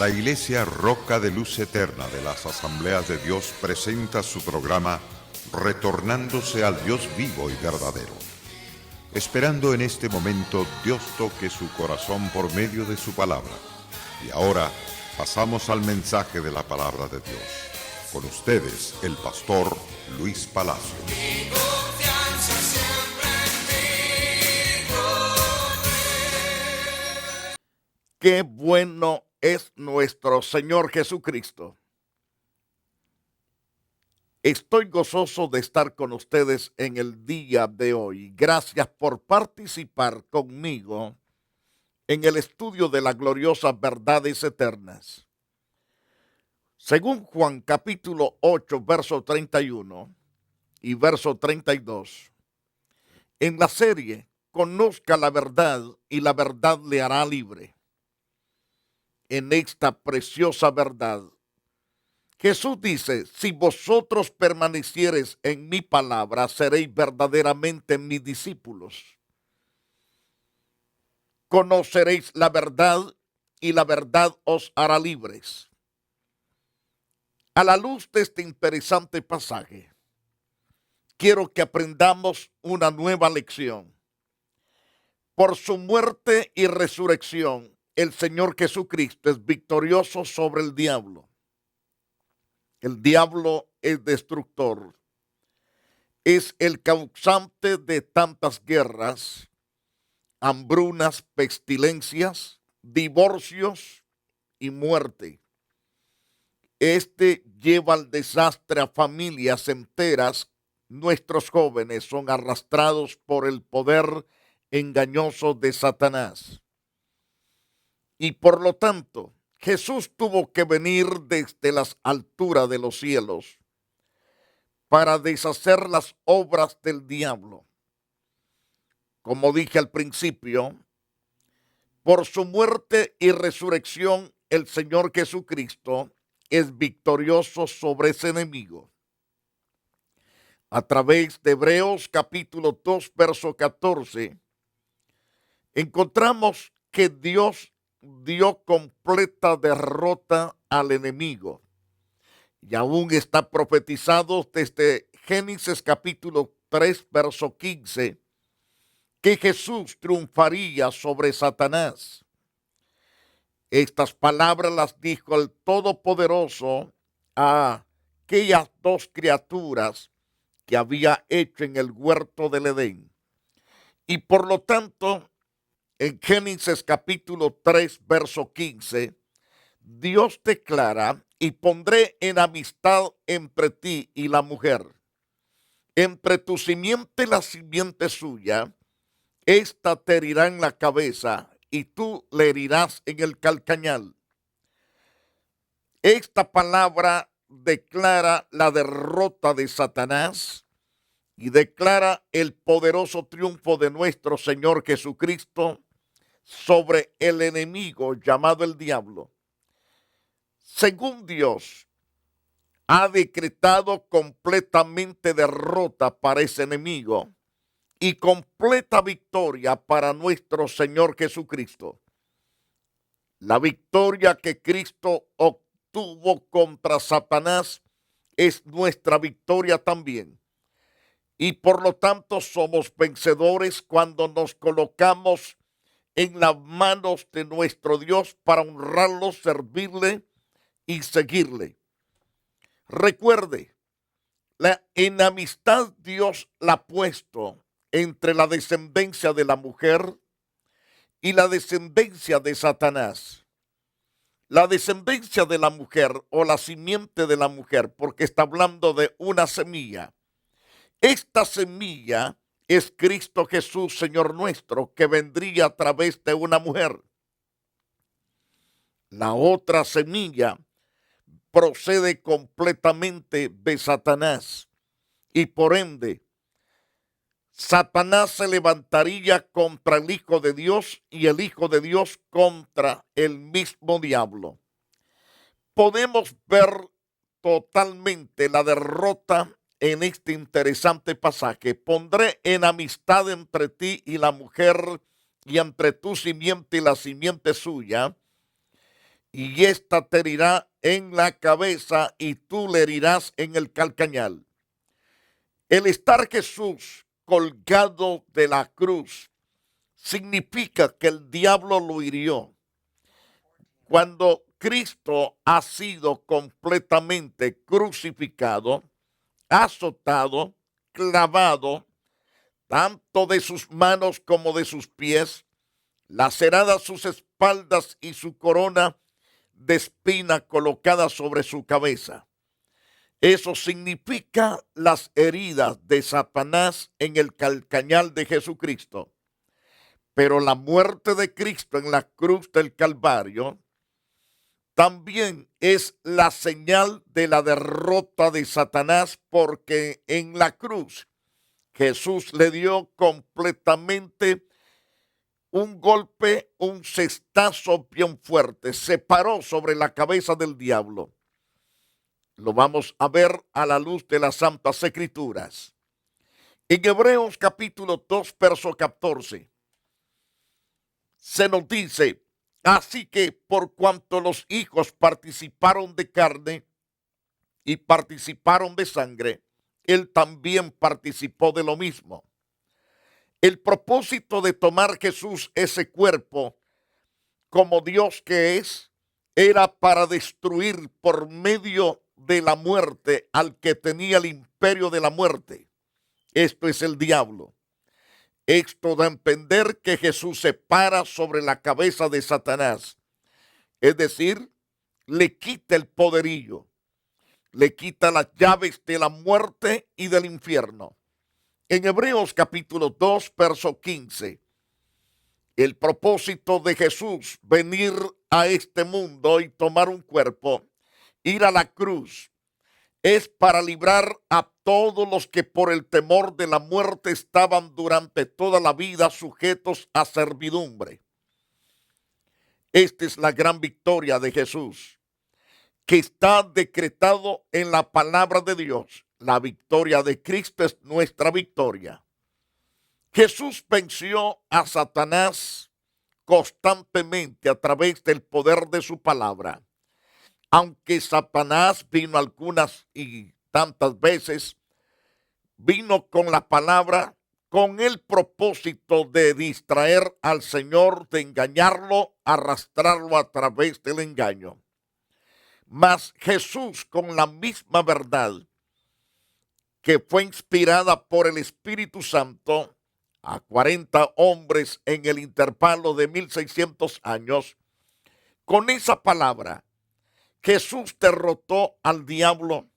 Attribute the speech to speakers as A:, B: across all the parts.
A: La Iglesia Roca de Luz Eterna de las Asambleas de Dios presenta su programa Retornándose al Dios vivo y verdadero. Esperando en este momento Dios toque su corazón por medio de su palabra. Y ahora pasamos al mensaje de la palabra de Dios. Con ustedes, el pastor Luis Palacio.
B: Mi confianza siempre en ti, Rey.
C: Qué bueno es nuestro Señor Jesucristo. Estoy gozoso de estar con ustedes en el día de hoy. Gracias por participar conmigo en el estudio de las gloriosas verdades eternas. Según Juan capítulo 8, verso 31 y verso 32, en la serie Conozca la verdad y la verdad le hará libre. En esta preciosa verdad, Jesús dice, si vosotros permaneciereis en mi palabra, seréis verdaderamente mis discípulos. Conoceréis la verdad y la verdad os hará libres. A la luz de este interesante pasaje, quiero que aprendamos una nueva lección. Por su muerte y resurrección, el Señor Jesucristo es victorioso sobre el diablo. El diablo es destructor. Es el causante de tantas guerras, hambrunas, pestilencias, divorcios y muerte. Este lleva al desastre a familias enteras. Nuestros jóvenes son arrastrados por el poder engañoso de Satanás. Y por lo tanto, Jesús tuvo que venir desde las alturas de los cielos para deshacer las obras del diablo. Como dije al principio, por su muerte y resurrección, el Señor Jesucristo es victorioso sobre ese enemigo. A través de Hebreos capítulo 2, verso 14, encontramos que Dios dio completa derrota al enemigo. Y aún está profetizado desde Génesis capítulo 3, verso 15, que Jesús triunfaría sobre Satanás. Estas palabras las dijo el Todopoderoso a aquellas dos criaturas que había hecho en el huerto del Edén. Y por lo tanto, en Génesis capítulo 3, verso 15, Dios declara, y pondré enemistad entre ti y la mujer, entre tu simiente y la simiente suya, esta te herirá en la cabeza y tú le herirás en el calcañal. Esta palabra declara la derrota de Satanás y declara el poderoso triunfo de nuestro Señor Jesucristo sobre el enemigo llamado el diablo. Según Dios, ha decretado completamente derrota para ese enemigo y completa victoria para nuestro Señor Jesucristo. La victoria que Cristo obtuvo contra Satanás es nuestra victoria también. Y por lo tanto somos vencedores cuando nos colocamos en las manos de nuestro Dios para honrarlo, servirle y seguirle. Recuerde, la enemistad Dios la ha puesto entre la descendencia de la mujer y la descendencia de Satanás. La descendencia de la mujer o la simiente de la mujer, porque está hablando de una semilla. Esta semilla es Cristo Jesús, Señor nuestro, que vendría a través de una mujer. La otra semilla procede completamente de Satanás y por ende Satanás se levantaría contra el Hijo de Dios y el Hijo de Dios contra el mismo diablo. Podemos ver totalmente la derrota en este interesante pasaje. Pondré enemistad entre ti y la mujer y entre tu simiente y la simiente suya. y ésta te herirá en la cabeza y tú le herirás en el calcañal. El estar Jesús colgado de la cruz significa que el diablo lo hirió. Cuando Cristo ha sido completamente crucificado, azotado, clavado, tanto de sus manos como de sus pies, laceradas sus espaldas y su corona de espina colocada sobre su cabeza. Eso significa las heridas de Satanás en el calcañal de Jesucristo. Pero la muerte de Cristo en la cruz del Calvario también es la señal de la derrota de Satanás, porque en la cruz Jesús le dio completamente un golpe, un cestazo bien fuerte, se paró sobre la cabeza del diablo. Lo vamos a ver a la luz de las Santas Escrituras. En Hebreos capítulo 2, verso 14, se nos dice: así que por cuanto los hijos participaron de carne y participaron de sangre, él también participó de lo mismo. El propósito de tomar Jesús ese cuerpo como Dios que es, era para destruir por medio de la muerte al que tenía el imperio de la muerte. Esto es el diablo. Esto da a entender que Jesús se para sobre la cabeza de Satanás. Es decir, le quita el poderío, le quita las llaves de la muerte y del infierno. En Hebreos capítulo 2, verso 15, el propósito de Jesús venir a este mundo y tomar un cuerpo, ir a la cruz, es para librar a todos los que por el temor de la muerte estaban durante toda la vida sujetos a servidumbre. Esta es la gran victoria de Jesús, que está decretado en la palabra de Dios. La victoria de Cristo es nuestra victoria. Jesús venció a Satanás constantemente a través del poder de su palabra. Aunque Satanás vino algunas y tantas veces, vino con la palabra con el propósito de distraer al Señor, de engañarlo, arrastrarlo a través del engaño. Mas Jesús, con la misma verdad que fue inspirada por el Espíritu Santo a 40 hombres en el intervalo de 1600 años, con esa palabra Jesús derrotó al diablo.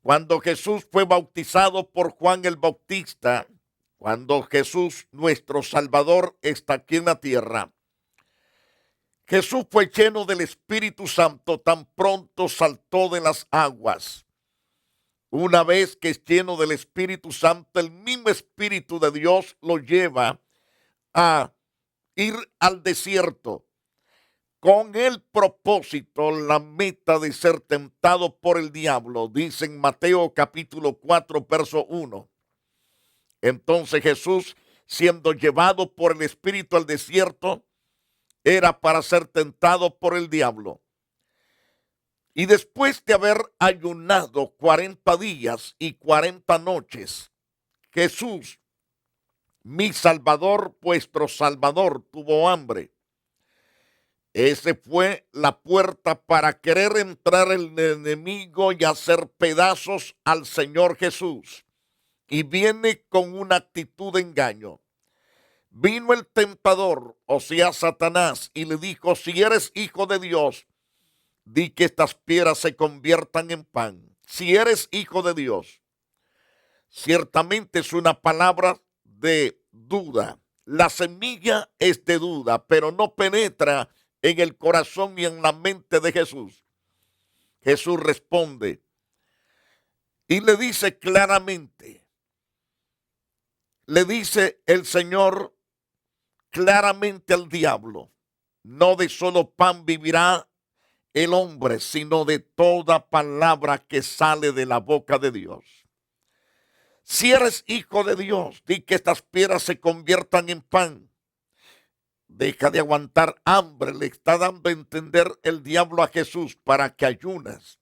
C: Cuando Jesús fue bautizado por Juan el Bautista, cuando Jesús, nuestro Salvador, está aquí en la tierra, Jesús fue lleno del Espíritu Santo tan pronto saltó de las aguas. Una vez que es lleno del Espíritu Santo, el mismo Espíritu de Dios lo lleva a ir al desierto con el propósito, la meta de ser tentado por el diablo. Dice en Mateo capítulo 4, verso 1. Entonces Jesús, siendo llevado por el Espíritu al desierto, era para ser tentado por el diablo. Y después de haber ayunado 40 días y 40 noches, Jesús, mi Salvador, vuestro Salvador, tuvo hambre. Esa fue la puerta para querer entrar el enemigo y hacer pedazos al Señor Jesús. Y viene con una actitud de engaño. Vino el tentador, o sea, Satanás, y le dijo: si eres hijo de Dios, di que estas piedras se conviertan en pan. Si eres hijo de Dios. Ciertamente es una palabra de duda. La semilla es de duda, pero no penetra en el corazón y en la mente de Jesús. Jesús responde y le dice claramente, le dice el Señor claramente al diablo: no de solo pan vivirá el hombre, sino de toda palabra que sale de la boca de Dios. Si eres hijo de Dios, di que estas piedras se conviertan en pan. Deja de aguantar hambre. Le está dando a entender el diablo a Jesús para que ayunas.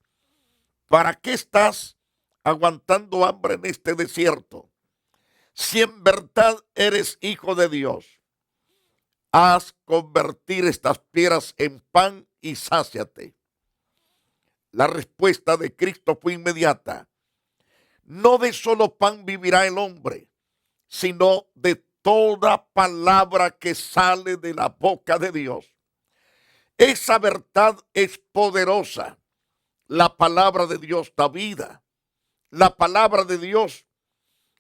C: ¿Para qué estás aguantando hambre en este desierto? Si en verdad eres hijo de Dios, haz convertir estas piedras en pan y sáciate. La respuesta de Cristo fue inmediata. No de solo pan vivirá el hombre, sino de toda palabra que sale de la boca de Dios. Esa verdad es poderosa. La palabra de Dios da vida. La palabra de Dios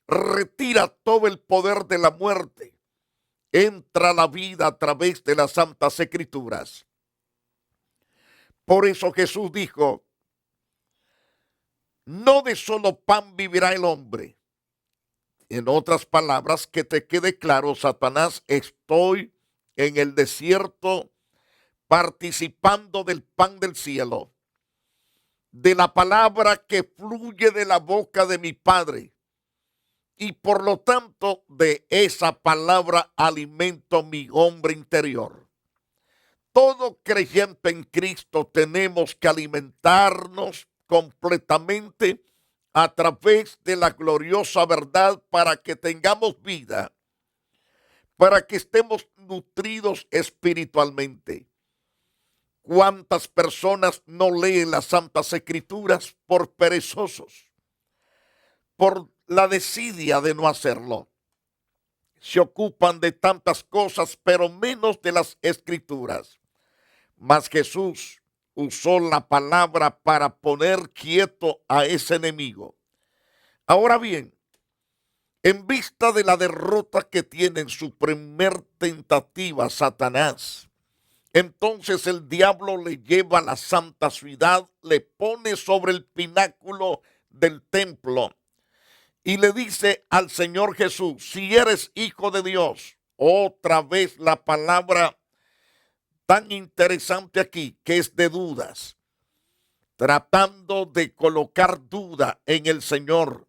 C: retira todo el poder de la muerte. Entra la vida a través de las santas escrituras. Por eso Jesús dijo, no de solo pan vivirá el hombre. En otras palabras, que te quede claro, Satanás, estoy en el desierto participando del pan del cielo, de la palabra que fluye de la boca de mi Padre. Y por lo tanto, de esa palabra alimento mi hombre interior. Todo creyente en Cristo tenemos que alimentarnos completamente a través de la gloriosa verdad para que tengamos vida, para que estemos nutridos espiritualmente. ¿Cuántas personas no leen las Santas Escrituras por perezosos? Por la desidia de no hacerlo. Se ocupan de tantas cosas, pero menos de las Escrituras. Mas Jesús usó la palabra para poner quieto a ese enemigo. Ahora bien, en vista de la derrota que tiene en su primer tentativa Satanás, entonces el diablo le lleva a la santa ciudad, le pone sobre el pináculo del templo y le dice al Señor Jesús, si eres hijo de Dios, otra vez la palabra tan interesante aquí, que es de dudas, tratando de colocar duda en el Señor.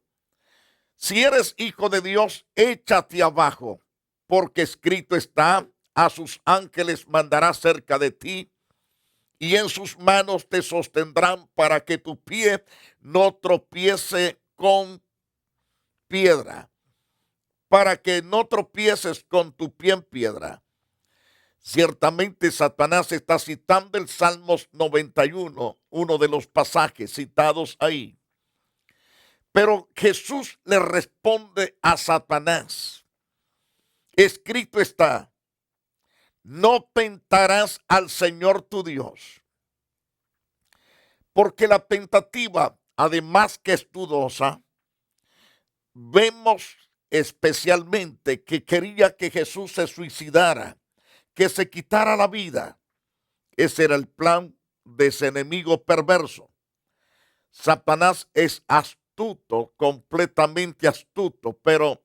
C: Si eres hijo de Dios, échate abajo, porque escrito está, a sus ángeles mandará cerca de ti, y en sus manos te sostendrán para que tu pie no tropiece con piedra, para que no tropieces con tu pie en piedra. Ciertamente Satanás está citando el Salmos 91, uno de los pasajes citados ahí. Pero Jesús le responde a Satanás. Escrito está, no tentarás al Señor tu Dios. Porque la tentativa, además que es dudosa, vemos especialmente que quería que Jesús se suicidara, que se quitara la vida. Ese era el plan de ese enemigo perverso. Satanás es astuto, completamente astuto, pero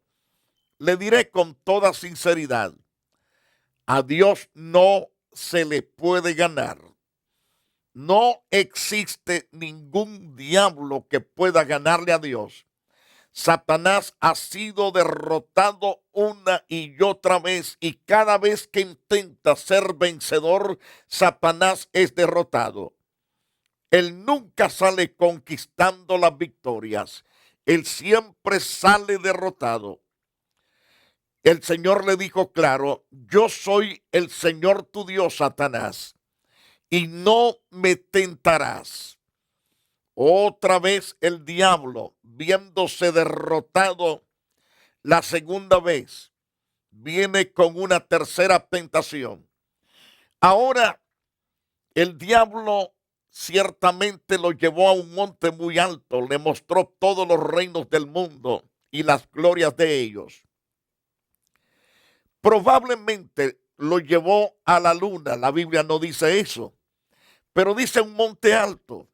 C: le diré con toda sinceridad, a Dios no se le puede ganar. No existe ningún diablo que pueda ganarle a Dios. Satanás ha sido derrotado una y otra vez, y cada vez que intenta ser vencedor, Satanás es derrotado. Él nunca sale conquistando las victorias. Él siempre sale derrotado. El Señor le dijo claro, yo soy el Señor tu Dios, Satanás, y no me tentarás. Otra vez el diablo, viéndose derrotado la segunda vez, viene con una tercera tentación. Ahora el diablo ciertamente lo llevó a un monte muy alto, le mostró todos los reinos del mundo y las glorias de ellos. Probablemente lo llevó a la luna, la Biblia no dice eso, pero dice un monte alto.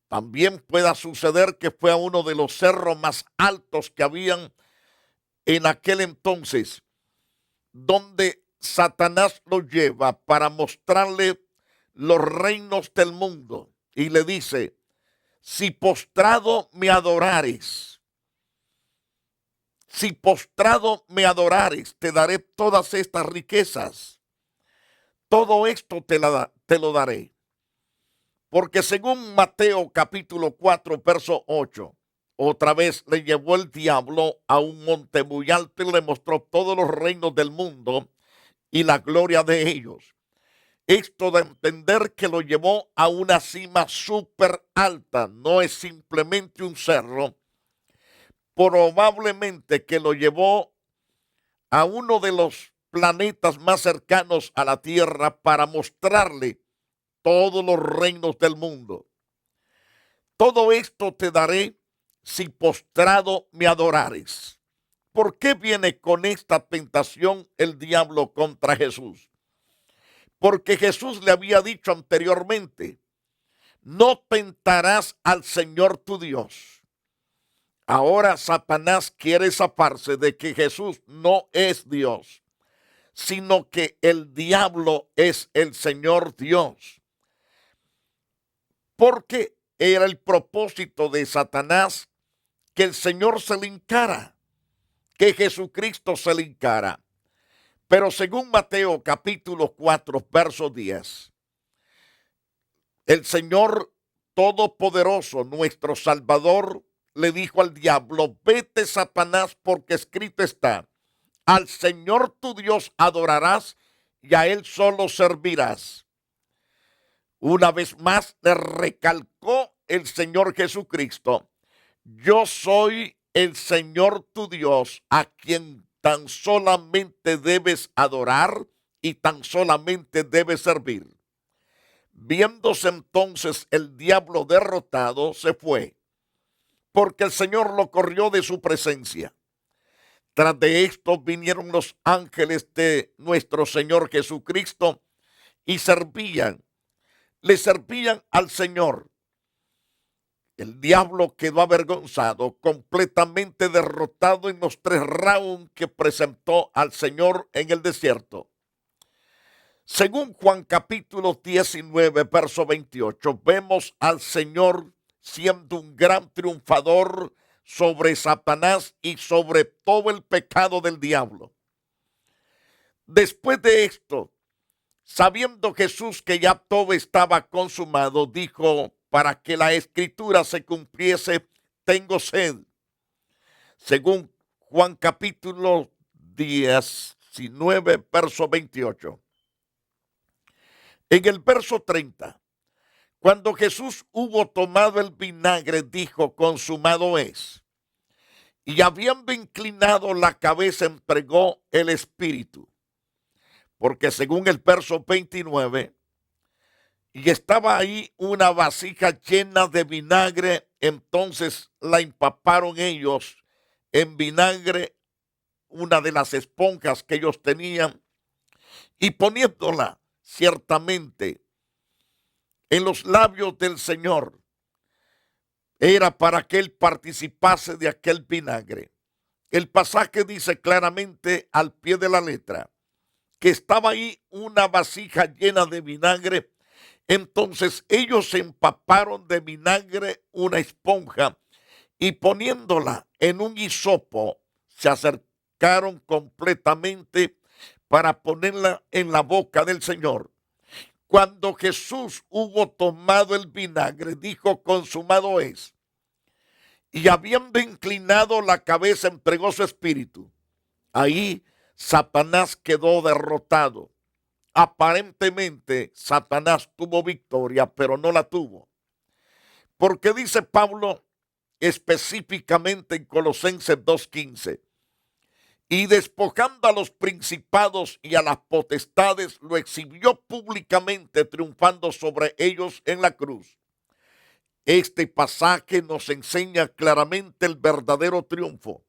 C: También pueda suceder que fue a uno de los cerros más altos que habían en aquel entonces, donde Satanás lo lleva para mostrarle los reinos del mundo. Y le dice, si postrado me adorares, si postrado me adorares, te daré todas estas riquezas. todo esto te lo daré. Porque según Mateo capítulo 4, verso 8, otra vez le llevó el diablo a un monte muy alto y le mostró todos los reinos del mundo y la gloria de ellos. Esto de entender que lo llevó a una cima súper alta, no es simplemente un cerro, probablemente que lo llevó a uno de los planetas más cercanos a la Tierra para mostrarle todos los reinos del mundo. Todo esto te daré si postrado me adorares. ¿Por qué viene con esta tentación el diablo contra Jesús? Porque Jesús le había dicho anteriormente, no tentarás al Señor tu Dios. Ahora Satanás quiere zafarse de que Jesús no es Dios, sino que el diablo es el Señor Dios. Porque era el propósito de Satanás que el Señor se le hincara, que Jesucristo se le hincara. Pero según Mateo capítulo 4, verso 10, el Señor Todopoderoso, nuestro Salvador, le dijo al diablo, vete Satanás, porque escrito está, al Señor tu Dios adorarás y a Él solo servirás. Una vez más le recalcó el Señor Jesucristo, yo soy el Señor tu Dios, a quien tan solamente debes adorar y tan solamente debes servir. Viéndose entonces el diablo derrotado, se fue, porque el Señor lo corrió de su presencia. Tras de esto vinieron los ángeles de nuestro Señor Jesucristo y le servían al Señor. El diablo quedó avergonzado, completamente derrotado en los 3 rounds que presentó al Señor en el desierto. Según Juan capítulo 19, verso 28, vemos al Señor siendo un gran triunfador sobre Satanás y sobre todo el pecado del diablo. Después de esto, sabiendo Jesús que ya todo estaba consumado, dijo, para que la escritura se cumpliese, tengo sed. Según Juan capítulo 19, verso 28. En el verso 30, cuando Jesús hubo tomado el vinagre, dijo, consumado es. Y habiendo inclinado la cabeza, entregó el espíritu. Porque según el verso 29, y estaba ahí una vasija llena de vinagre, entonces la empaparon ellos en vinagre, una de las esponjas que ellos tenían, y poniéndola ciertamente en los labios del Señor, era para que él participase de aquel vinagre. El pasaje dice claramente al pie de la letra que estaba ahí una vasija llena de vinagre. Entonces ellos se empaparon de vinagre una esponja y poniéndola en un hisopo se acercaron completamente para ponerla en la boca del Señor. Cuando Jesús hubo tomado el vinagre, dijo, consumado es. Y habiendo inclinado la cabeza, entregó su espíritu. Ahí Satanás quedó derrotado. Aparentemente Satanás tuvo victoria, pero no la tuvo. Porque dice Pablo específicamente en Colosenses 2:15, y despojando a los principados y a las potestades, lo exhibió públicamente, triunfando sobre ellos en la cruz. Este pasaje nos enseña claramente el verdadero triunfo,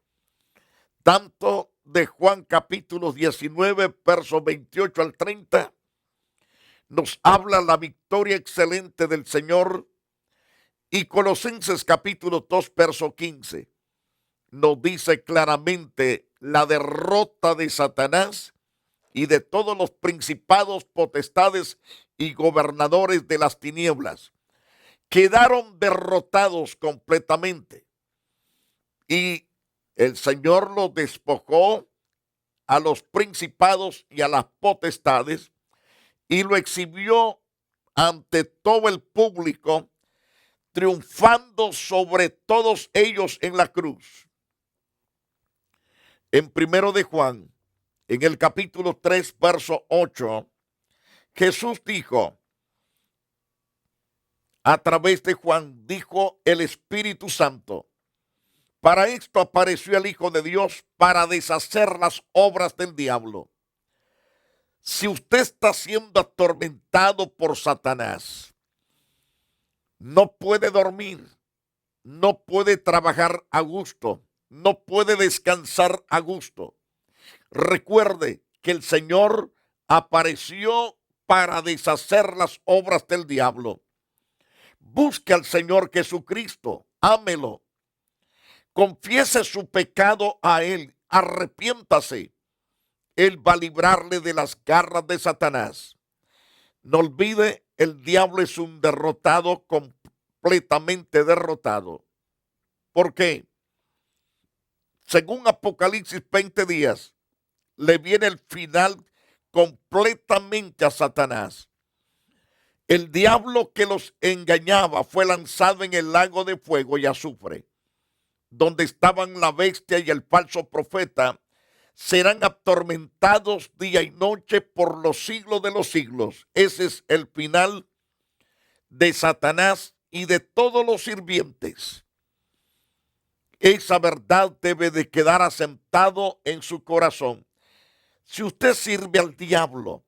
C: tanto de Juan capítulo 19, versos 28 al 30, nos habla la victoria excelente del Señor, y Colosenses capítulo 2, verso 15, nos dice claramente la derrota de Satanás y de todos los principados, potestades y gobernadores de las tinieblas. Quedaron derrotados completamente. Y el Señor los despojó a los principados y a las potestades y lo exhibió ante todo el público, triunfando sobre todos ellos en la cruz. En 1 de Juan, en el capítulo 3, verso 8, Jesús dijo, a través de Juan, dijo el Espíritu Santo, para esto apareció el Hijo de Dios, para deshacer las obras del diablo. Si usted está siendo atormentado por Satanás, no puede dormir, no puede trabajar a gusto, no puede descansar a gusto. Recuerde que el Señor apareció para deshacer las obras del diablo. Busque al Señor Jesucristo, ámelo, confiese su pecado a Él, arrepiéntase. Él va a librarle de las garras de Satanás. No olvide, el diablo es un derrotado, completamente derrotado. ¿Por qué? Según Apocalipsis 20 días, le viene el final completamente a Satanás. El diablo que los engañaba fue lanzado en el lago de fuego y azufre, donde estaban la bestia y el falso profeta. Serán atormentados día y noche por los siglos de los siglos. Ese es el final de Satanás y de todos los sirvientes. Esa verdad debe de quedar asentado en su corazón. Si usted sirve al diablo,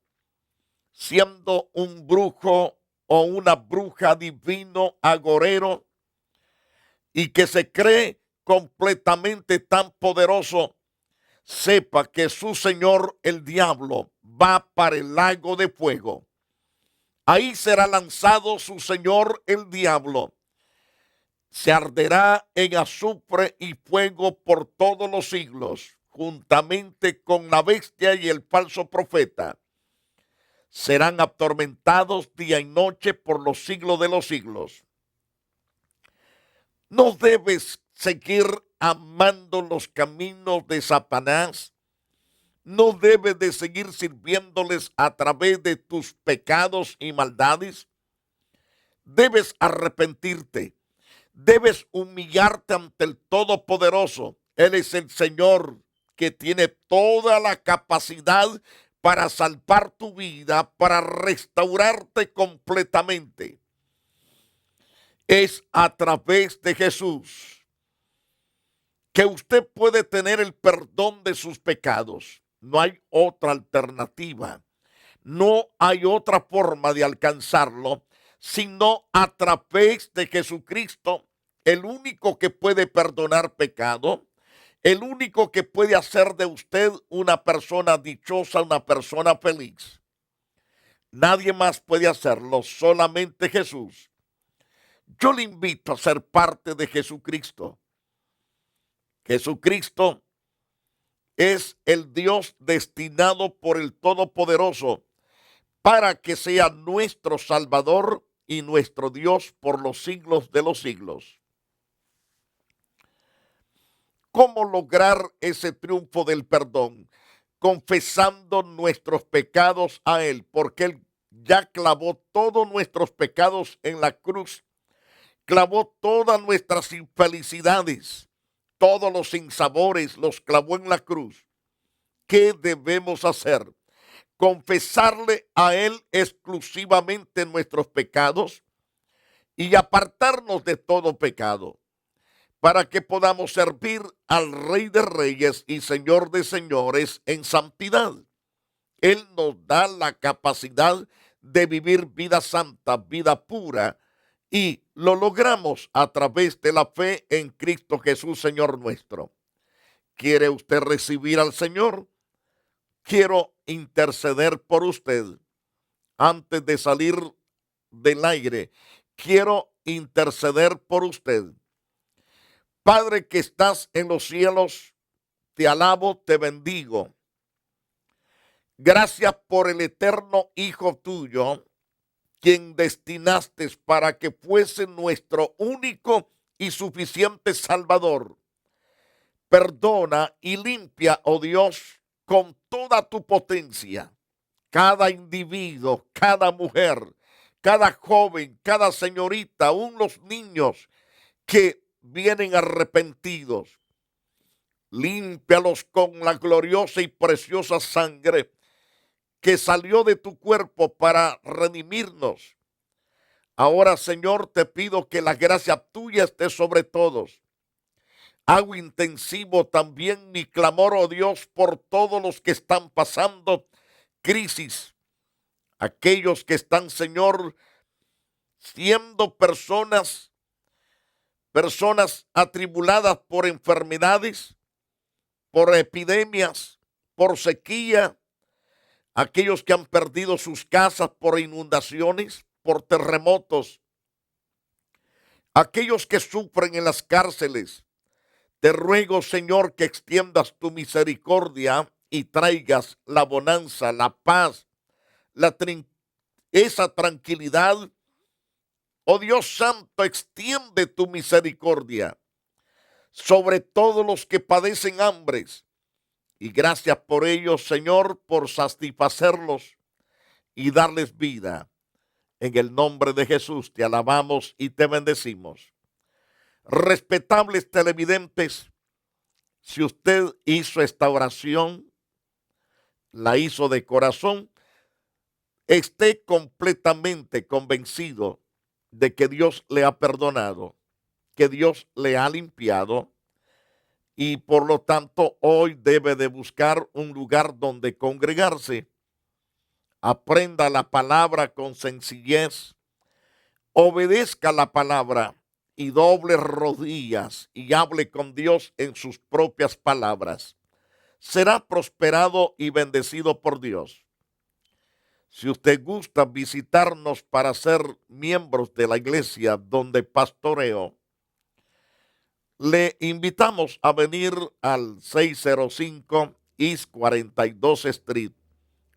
C: siendo un brujo o una bruja divino, agorero, y que se cree completamente tan poderoso, sepa que su señor, el diablo, va para el lago de fuego. Ahí será lanzado su señor, el diablo. Se arderá en azufre y fuego por todos los siglos, juntamente con la bestia y el falso profeta. Serán atormentados día y noche por los siglos de los siglos. No debes seguir amando los caminos de Satanás. No debes de seguir sirviéndoles a través de tus pecados y maldades. Debes arrepentirte. Debes humillarte ante el Todopoderoso. Él es el Señor que tiene toda la capacidad para salvar tu vida, para restaurarte completamente. Es a través de Jesús que usted puede tener el perdón de sus pecados. No hay otra alternativa. No hay otra forma de alcanzarlo, sino a través de Jesucristo, el único que puede perdonar pecado, el único que puede hacer de usted una persona dichosa, una persona feliz. Nadie más puede hacerlo, solamente Jesús. Yo le invito a ser parte de Jesucristo. Jesucristo es el Dios destinado por el Todopoderoso para que sea nuestro Salvador y nuestro Dios por los siglos de los siglos. ¿Cómo lograr ese triunfo del perdón? Confesando nuestros pecados a Él, porque Él ya clavó todos nuestros pecados en la cruz, clavó todas nuestras infelicidades, todos los sinsabores los clavó en la cruz. ¿Qué debemos hacer? Confesarle a Él exclusivamente nuestros pecados y apartarnos de todo pecado, para que podamos servir al Rey de Reyes y Señor de Señores en santidad. Él nos da la capacidad de vivir vida santa, vida pura, y lo logramos a través de la fe en Cristo Jesús, Señor nuestro. ¿Quiere usted recibir al Señor? Quiero interceder por usted. Antes de salir del aire, quiero interceder por usted. Padre que estás en los cielos, te alabo, te bendigo. Gracias por el eterno Hijo tuyo, quien destinaste para que fuese nuestro único y suficiente Salvador. Perdona y limpia, oh Dios, con toda tu potencia cada individuo, cada mujer, cada joven, cada señorita, aún los niños que vienen arrepentidos. Límpialos con la gloriosa y preciosa sangre que salió de tu cuerpo para redimirnos. Ahora, Señor, te pido que la gracia tuya esté sobre todos. Hago intensivo también mi clamor, oh Dios, por todos los que están pasando crisis. Aquellos que están, Señor, siendo personas atribuladas por enfermedades, por epidemias, por sequía. Aquellos que han perdido sus casas por inundaciones, por terremotos. Aquellos que sufren en las cárceles. Te ruego, Señor, que extiendas tu misericordia y traigas la bonanza, la paz, esa tranquilidad. Oh Dios Santo, extiende tu misericordia sobre todos los que padecen hambres. Y gracias por ellos, Señor, por satisfacerlos y darles vida. En el nombre de Jesús te alabamos y te bendecimos. Respetables televidentes, si usted hizo esta oración, la hizo de corazón, esté completamente convencido de que Dios le ha perdonado, que Dios le ha limpiado, y por lo tanto hoy debe de buscar un lugar donde congregarse. Aprenda la palabra con sencillez, obedezca la palabra y doble rodillas y hable con Dios en sus propias palabras. Será prosperado y bendecido por Dios. Si usted gusta visitarnos para ser miembros de la iglesia donde pastoreo, le invitamos a venir al 605 East 42 Street,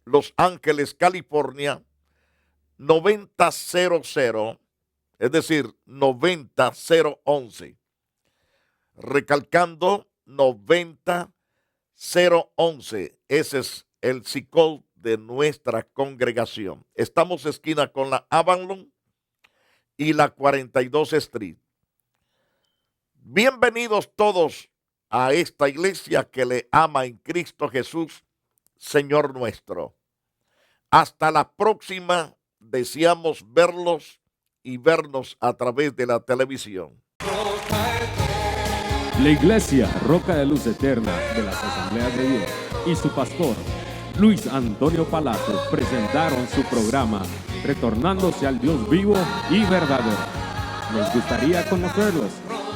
C: Los Ángeles, California, 900, es decir, 90011. Recalcando 90011. Ese es el zip code de nuestra congregación. Estamos esquina con la Avalon y la 42 Street. Bienvenidos todos a esta iglesia que le ama en Cristo Jesús, Señor nuestro. Hasta la próxima. Deseamos verlos y vernos a través de la televisión.
D: La Iglesia Roca de Luz Eterna de las Asambleas de Dios y su pastor Luis Antonio Palacios presentaron su programa Retornándose al Dios vivo y verdadero. Nos gustaría conocerlos.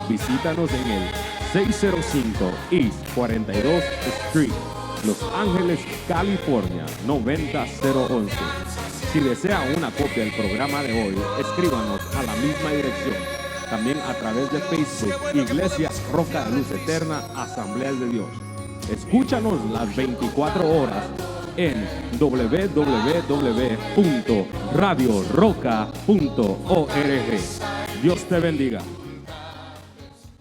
D: Visítanos en el 605 East 42 Street, Los Ángeles, California, 90011. Si desea una copia del programa de hoy, escríbanos a la misma dirección. También a través de Facebook, Iglesia Roca de Luz Eterna, Asambleas de Dios. Escúchanos las 24 horas en www.radioroca.org. Dios te bendiga.